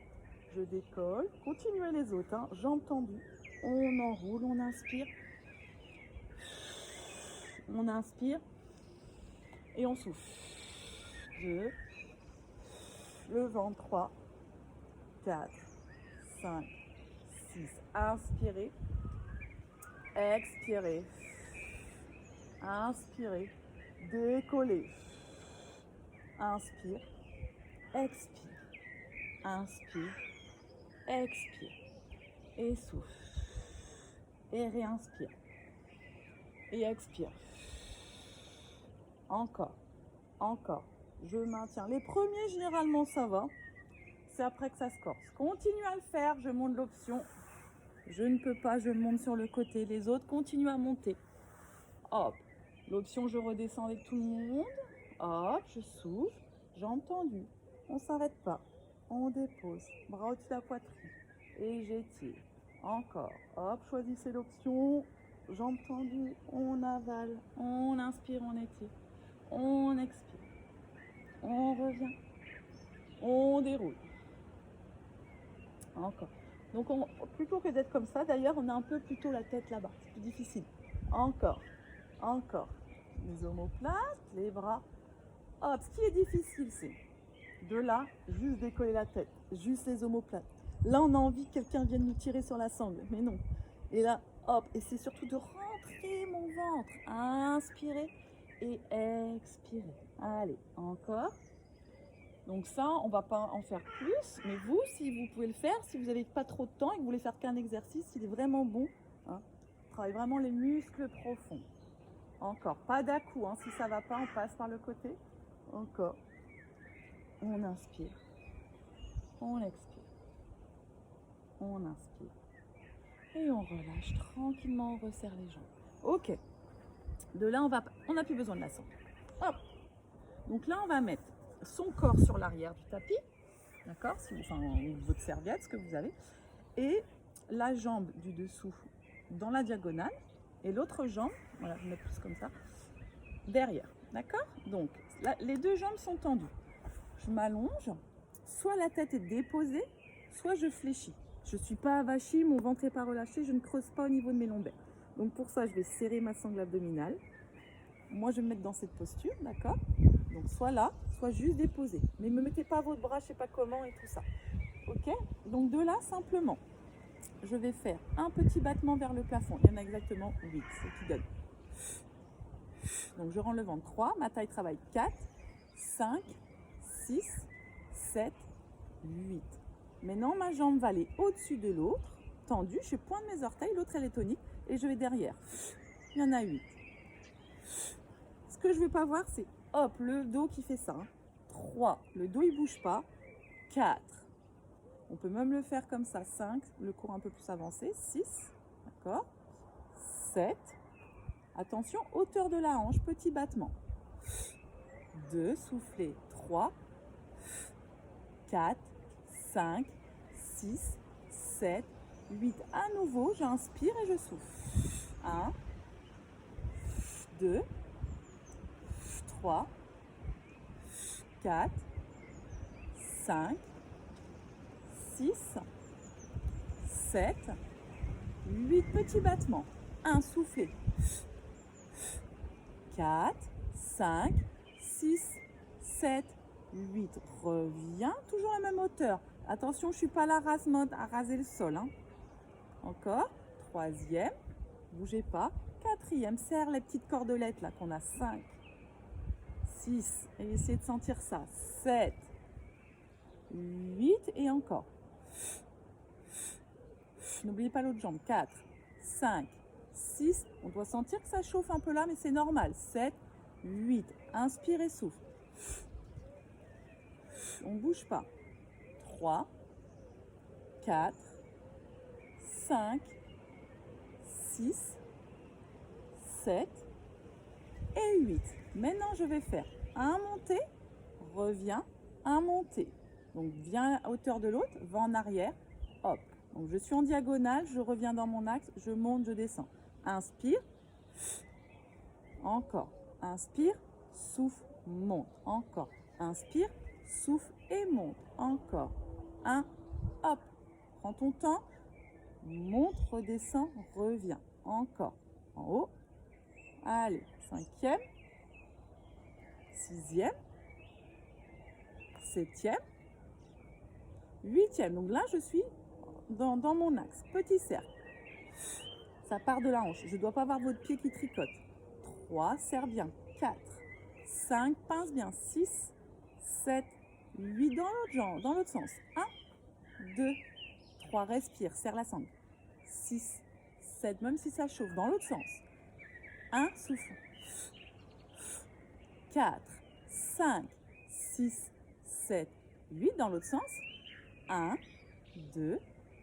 je décolle, continuez les autres, hein? Jambes tendues, on enroule, on inspire et on souffle. 2, le ventre, 3, 4, 5, 6. Inspirez. Expirez. Inspirez. Décollez. Inspire. Expire. Inspire. Expire. Et souffle. Et réinspire. Et expire. Encore. Encore. Je maintiens. Les premiers, généralement, ça va. C'est après que ça se corse. Continue à le faire. Je monte l'option. Je ne peux pas, je monte sur le côté. Les autres continuent à monter. Hop. L'option, je redescends avec tout le monde. Hop, je souffle. Jambes tendues. On ne s'arrête pas. On dépose. Bras au-dessus de la poitrine. Et j'étire. Encore. Hop, choisissez l'option. Jambes tendues. On avale. On inspire, on étire. On expire. On revient. On déroule. Encore. Donc, plutôt que d'être comme ça, d'ailleurs, on a un peu plutôt la tête là-bas. C'est plus difficile. Encore. Encore. Les omoplates, les bras. Hop, ce qui est difficile, c'est de là, juste décoller la tête. Juste les omoplates. Là, on a envie que quelqu'un vienne nous tirer sur la sangle. Mais non. Et là, hop. Et c'est surtout de rentrer mon ventre. Inspirez et expirez. Allez, encore. Donc ça, on ne va pas en faire plus, mais vous, si vous pouvez le faire, si vous n'avez pas trop de temps et que vous voulez faire qu'un exercice, il est vraiment bon. Hein. Travaille vraiment les muscles profonds. Encore, pas d'à-coup, hein. Si ça ne va pas, on passe par le côté. Encore. On inspire. On expire. On inspire. Et on relâche tranquillement, on resserre les jambes. Ok. De là, on n'a plus besoin de la sangle. Hop. Donc là, on va mettre son corps sur l'arrière du tapis, d'accord, enfin votre serviette, ce que vous avez, et la jambe du dessous dans la diagonale, et l'autre jambe, voilà, je vais mettre plus comme ça, derrière, d'accord. Donc là, les deux jambes sont tendues. Je m'allonge, soit la tête est déposée, soit je fléchis. Je ne suis pas avachie, mon ventre n'est pas relâché, je ne creuse pas au niveau de mes lombaires. Donc pour ça, je vais serrer ma sangle abdominale. Moi, je vais me mettre dans cette posture, d'accord. Donc soit là, soit juste déposé. Mais ne me mettez pas votre bras, je ne sais pas comment et tout ça. Ok. Donc de là, simplement, je vais faire un petit battement vers le plafond. Il y en a exactement 8, ce qui donne. Donc je rends le ventre 3, ma taille travaille 4, 5, 6, 7, 8. Maintenant, ma jambe va aller au-dessus de l'autre, tendue. Je pointe mes orteils, l'autre elle est tonique et je vais derrière. Il y en a 8. Ce que je ne veux pas voir, c'est hop, le dos qui fait ça. Hein. 3, le dos il ne bouge pas. 4, on peut même le faire comme ça. 5, le cours un peu plus avancé. 6, d'accord. 7, attention, hauteur de la hanche, petit battement. 2, soufflez. 3, 4, 5, 6, 7, 8. À nouveau, j'inspire et je souffle. 1, 2, 3, 4, 5, 6, 7, 8 petits battements. 1, soufflez. 4, 5, 6, 7, 8. Reviens, toujours la même hauteur. Attention, je ne suis pas là à raser le sol. Hein. Encore. 3e, bougez pas. 4e, serre les petites cordelettes là qu'on a. 5, 6, et essayez de sentir ça. 7, 8 et encore. N'oubliez pas l'autre jambe. 4, 5, 6. On doit sentir que ça chauffe un peu là, mais c'est normal. 7, 8. Inspire et souffle. On ne bouge pas. 3, 4, 5, 6, 7 et 8. Maintenant, je vais faire un monté, reviens, un monté. Donc, viens à hauteur de l'autre, va en arrière, hop. Donc, je suis en diagonale, je reviens dans mon axe, je monte, je descends. Inspire, encore. Inspire, souffle, monte, encore. Inspire, souffle et monte, encore. 1, hop. Prends ton temps, monte, redescends, reviens, encore. En haut. Allez, 5e, 6e, 7e, 8e. Donc là, je suis dans mon axe. Petit cercle. Ça part de la hanche. Je ne dois pas avoir votre pied qui tricote. 3, serre bien. 4, 5, pince bien. 6, 7, 8 dans l'autre jambe, dans l'autre sens. 1, 2, 3, respire, serre la sangle. 6, 7, même si ça chauffe, dans l'autre sens. 1, souffle. 4, 5, 6, 7, 8 dans l'autre sens. 1, 2,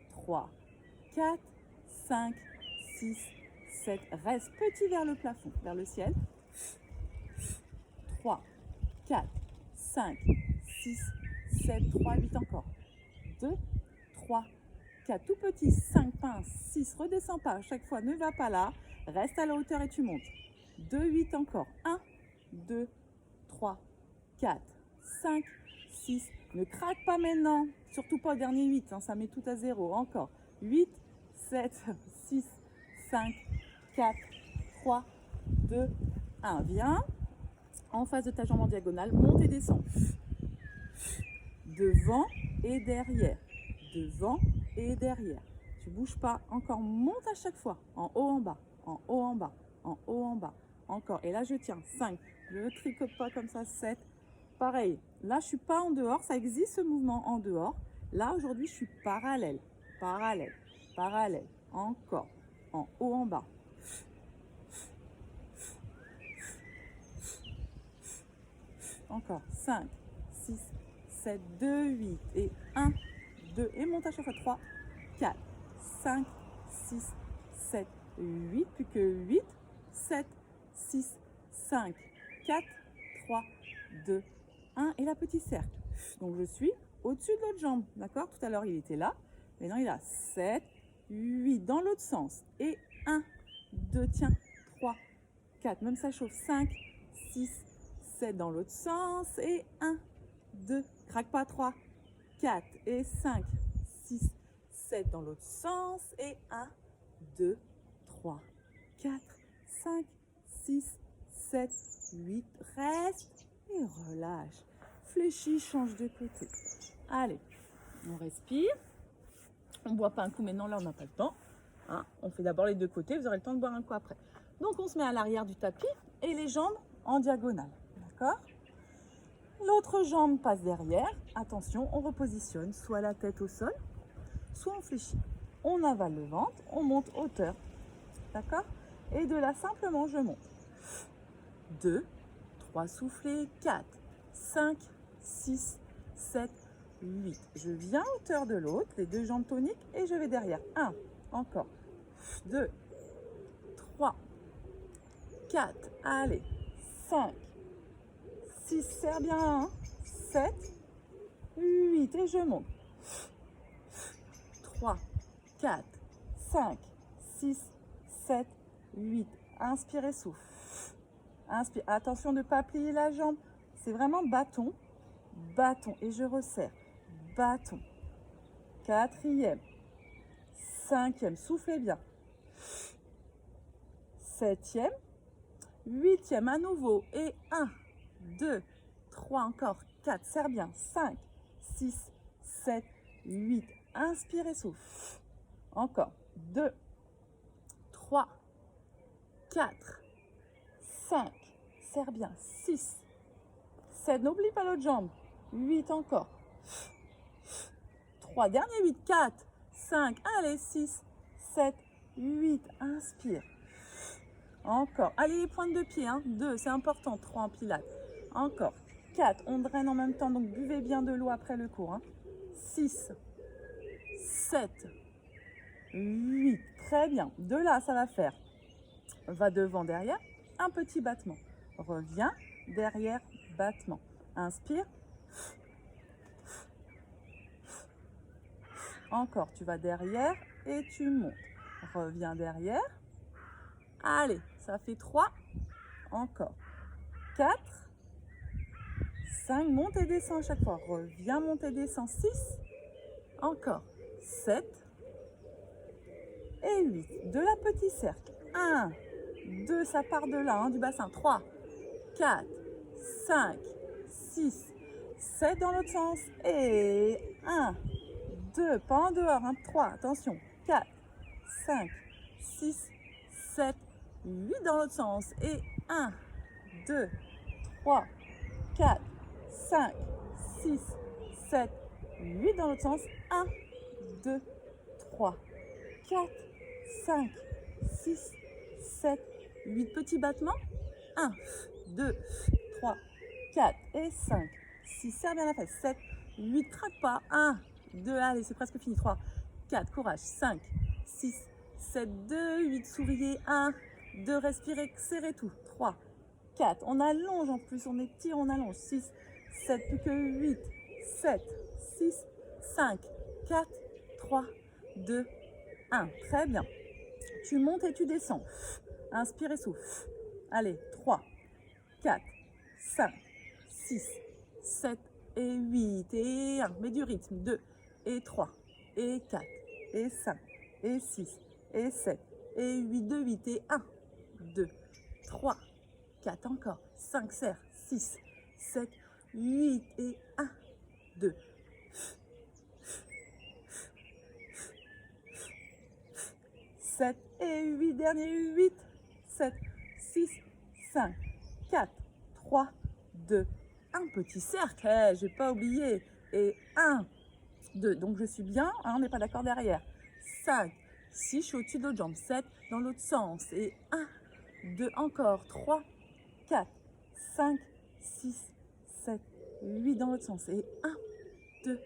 3, 4, 5, 6, 7. Reste petit vers le plafond, vers le ciel. 3, 4, 5, 6, 7, 3, 8 encore. 2, 3, 4, tout petit, 5, pince, 6, redescends pas, à chaque fois, ne va pas là, reste à la hauteur et tu montes. 2, 8 encore. 1, 2, 3, 4, 5, 6, ne craque pas maintenant, surtout pas au dernier 8, hein, ça met tout à zéro, encore. 8, 7, 6, 5, 4, 3, 2, 1. Viens, en face de ta jambe en diagonale, monte et descends. Devant et derrière, devant et derrière. Tu bouges pas, encore, monte à chaque fois, en haut, en bas, en haut, en bas, en haut, en bas, encore. Et là, je tiens, 5, je ne tricote pas comme ça, 7, pareil. Là, je suis pas en dehors, ça existe ce mouvement en dehors. Là, aujourd'hui, je suis parallèle, parallèle, parallèle, encore, en haut, en bas. Encore, 5, 6, 7, 2, 8, et 1, 2, et monte à chaque fois, 3, 4, 5, 6, 7, 8, plus que 8, 7, 6, 5, 4, 3, 2, 1, et la petite cercle. Donc je suis au-dessus de l'autre jambe, d'accord? Tout à l'heure il était là, maintenant il a 7, 8 dans l'autre sens, et 1, 2, tiens, 3, 4, même ça chauffe, 5, 6, 7 dans l'autre sens, et 1, 2, craque pas, 3, 4 et 5, 6, 7 dans l'autre sens, et 1, 2, 3, 4, 5, 6, 7, 8, reste et relâche. Fléchis, change de côté. Allez, on respire. On ne boit pas un coup maintenant, là on n'a pas le temps. Hein, on fait d'abord les deux côtés, vous aurez le temps de boire un coup après. Donc on se met à l'arrière du tapis et les jambes en diagonale. D'accord? L'autre jambe passe derrière. Attention, on repositionne soit la tête au sol, soit on fléchit. On avale le ventre, on monte hauteur. D'accord? Et de là, simplement, je monte. 2, 3 soufflés, 4, 5, 6, 7, 8. Je viens hauteur de l'autre, les deux jambes toniques, et je vais derrière. 1, encore. 2, 3, 4, allez, 5, 6, serre bien, 7, 8, et je monte. 3, 4, 5, 6, 7, 8. Inspire et souffle. Inspire. Attention de ne pas plier la jambe. C'est vraiment bâton, bâton. Et je resserre. Bâton. 4e. 5e. Soufflez bien. 7e. 8e à nouveau. Et 1, 2, 3 encore. 4. Serre bien. 5, 6, 7, 8. Inspire et souffle. Encore. 2, 3, 4, 5, serre bien, 6, 7, n'oublie pas l'autre jambe, 8 encore, 3, dernier 8, 4, 5, allez, 6, 7, 8, inspire, encore, allez les pointes de pied, 2, c'est important, 3 en pilates, encore, 4, on draine en même temps, donc buvez bien de l'eau après le cours, 6, 7, 8, très bien, de là ça va faire, va devant, derrière, un petit battement. Reviens, derrière, battement. Inspire. Encore, tu vas derrière et tu montes. Reviens derrière. Allez, ça fait 3. Encore. 4. 5, monte et descends à chaque fois. Reviens, monte et descends. 6. Encore. 7. Et 8. De la petite cercle. 1. 2, ça part de là, du bassin. 3, 4, 5, 6, 7 dans l'autre sens. Et 1, 2, pas en dehors, hein, 3, attention, 4, 5, 6, 7, 8 dans l'autre sens. Et 1, 2, 3, 4, 5, 6, 7, 8 dans l'autre sens. 1, 2, 3, 4, 5, 6, 7, 8 petits battements. 1, 2, 3, 4 et 5, 6, serre bien la fesse. 7, 8, craque pas. 1, 2, allez, c'est presque fini. 3, 4, courage. 5, 6, 7, 2, 8, souriez. 1, 2, respirez, serrez tout. 3, 4, on allonge en plus, on étire, on allonge. 6, 7, plus que 8, 7, 6, 5, 4, 3, 2, 1. Très bien. Tu montes et tu descends. Inspire et souffle. Allez, 3, 4, 5, 6, 7 et 8 et 1. Mets du rythme. 2 et 3 et 4 et 5 et 6 et 7 et 8. 2, 8 et 1, 2, 3, 4 encore. 5, serre. 6, 7, 8 et 1, 2, 7 et 8. Dernier 8, 7, 6, 5, 4, 3, 2, 1. Petit cercle, je n'ai pas oublié. Et 1, 2, donc je suis bien, hein, on n'est pas d'accord derrière. 5, 6, je suis au-dessus de l'autre jambe. 7, dans l'autre sens. Et 1, 2, encore. 3, 4, 5, 6, 7, 8 dans l'autre sens. Et 1, 2,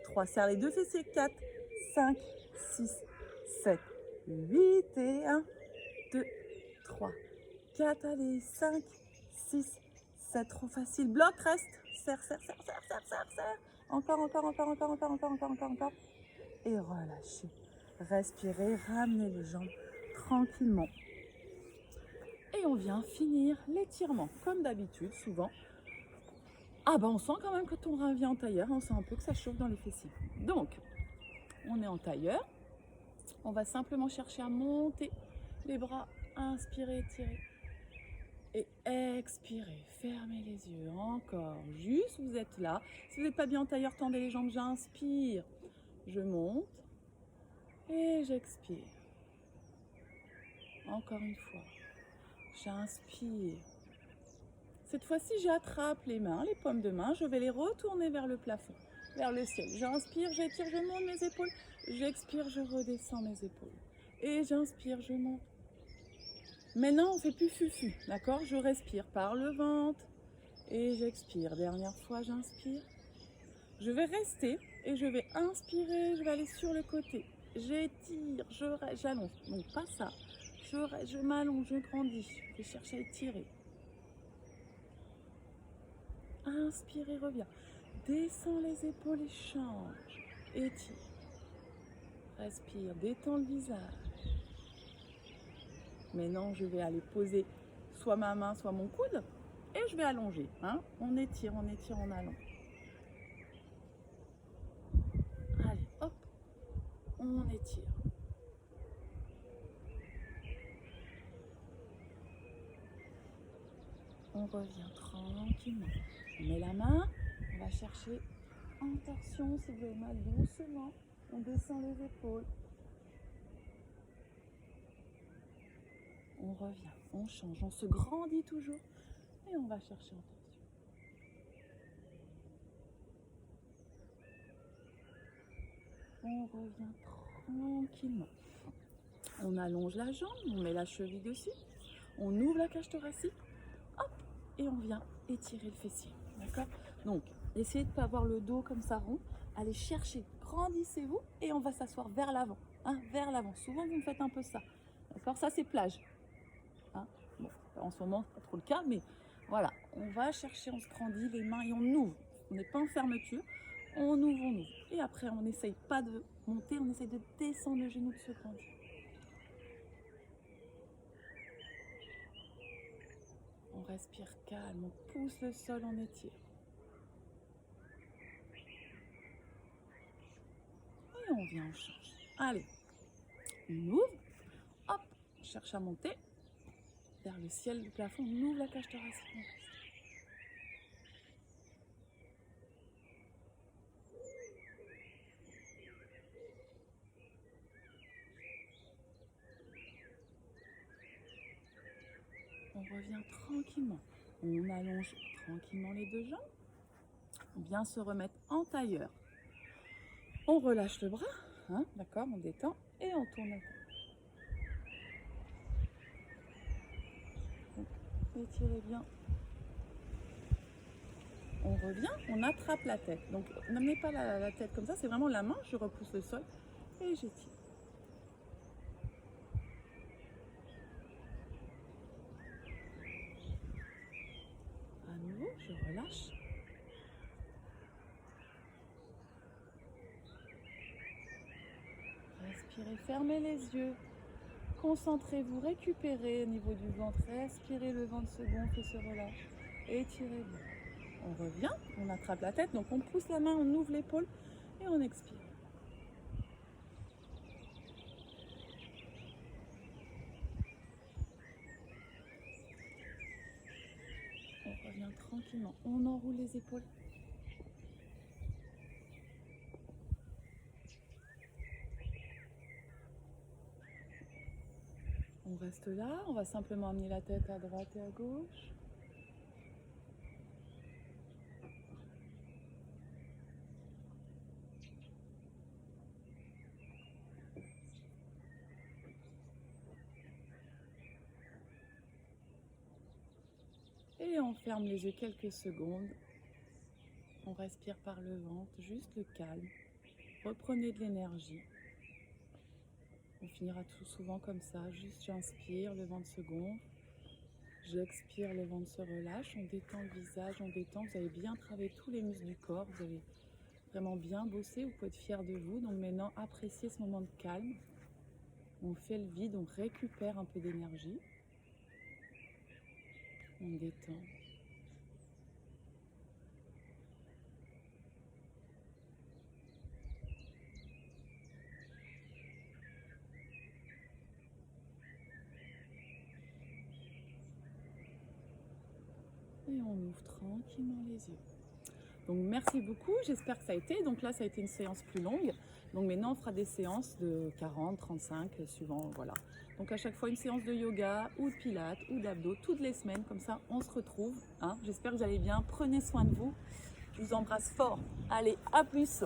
3, serre les deux fessiers. 4, 5, 6, 7, 8 et 1, 2, 3, 4, allez, 5, 6, 7, trop facile. Bloc, reste. Serre, serre, serre, serre, serre, serre, serre. Encore, encore, encore, encore, encore, encore, encore, encore, encore. Et relâchez. Respirez, ramenez les jambes tranquillement. Et on vient finir l'étirement. Comme d'habitude, souvent. Ah ben on sent quand même que ton revient en tailleur. On sent un peu que ça chauffe dans les fessiers. Donc, on est en tailleur. On va simplement chercher à monter les bras. Inspirez, étirez. Et expirez, fermez les yeux, encore, juste vous êtes là. Si vous n'êtes pas bien en tailleur, tendez les jambes, j'inspire, je monte et j'expire. Encore une fois, j'inspire. Cette fois-ci, j'attrape les mains, les paumes de main, je vais les retourner vers le plafond, vers le ciel. J'inspire, j'étire, je monte mes épaules, j'expire, je redescends mes épaules. Et j'inspire, je monte. Maintenant, on ne fait plus fufu, d'accord? Je respire par le ventre et j'expire. Dernière fois, j'inspire. Je vais rester et je vais inspirer, je vais aller sur le côté. J'étire, j'allonge. Donc, pas ça. Je m'allonge, je grandis. Je vais chercher à étirer. Inspire et reviens. Descends les épaules et change. Étire. Respire, détends le visage. Maintenant, je vais aller poser soit ma main, soit mon coude. Et je vais allonger. Hein. On étire, on allonge. Allez, hop. On étire. On revient tranquillement. On met la main. On va chercher en torsion. Si vous avez mal, doucement. On descend les épaules. On revient, on change, on se grandit toujours et on va chercher en torsion. On revient tranquillement. On allonge la jambe, on met la cheville dessus, on ouvre la cage thoracique, hop, et on vient étirer le fessier. D'accord? Donc, essayez de ne pas avoir le dos comme ça rond. Allez chercher, grandissez-vous et on va s'asseoir vers l'avant. Hein, vers l'avant. Souvent, vous me faites un peu ça. D'accord? Ça, c'est plage. Hein? Bon, en ce moment, c'est pas trop le cas, mais voilà, on va chercher, on se grandit les mains et on ouvre. On n'est pas en fermeture, on ouvre. Et après, on n'essaye pas de monter, on essaye de descendre le genou, de se grandir. On respire calme, on pousse le sol, on étire. Et on vient, on change. Allez, on ouvre, hop, on cherche à monter vers le ciel du plafond, on ouvre la cage thoracique. On revient tranquillement. On allonge tranquillement les deux jambes. Bien se remettre en tailleur. On relâche le bras, hein, d'accord, on détend et on tourne la tête. Donc, étirez bien. On revient, on attrape la tête. Donc n'amenez pas la tête comme ça, c'est vraiment la main, je repousse le sol et j'étire. À nouveau, je relâche. Respirez, fermez les yeux. Concentrez-vous, récupérez au niveau du ventre. Respirez, le ventre se gonfle et se relâche. Étirez-vous. On revient, on attrape la tête, donc on pousse la main, on ouvre l'épaule et on expire. On revient tranquillement, on enroule les épaules. On reste là, on va simplement amener la tête à droite et à gauche. Et on ferme les yeux quelques secondes. On respire par le ventre, juste le calme. Reprenez de l'énergie. On finira tout souvent comme ça, juste j'inspire, le ventre se gonfle. J'expire, le ventre se relâche. On détend le visage, on détend. Vous avez bien travaillé tous les muscles du corps. Vous avez vraiment bien bossé. Vous pouvez être fiers de vous. Donc maintenant, appréciez ce moment de calme. On fait le vide, on récupère un peu d'énergie. On détend. Et on ouvre tranquillement les yeux. Donc merci beaucoup, j'espère que ça a été. Donc là, ça a été une séance plus longue. Donc maintenant, on fera des séances de 40, 35, suivant, voilà. Donc à chaque fois, une séance de yoga ou de pilates ou d'abdos, toutes les semaines. Comme ça, on se retrouve. Hein. J'espère que vous allez bien. Prenez soin de vous. Je vous embrasse fort. Allez, à plus.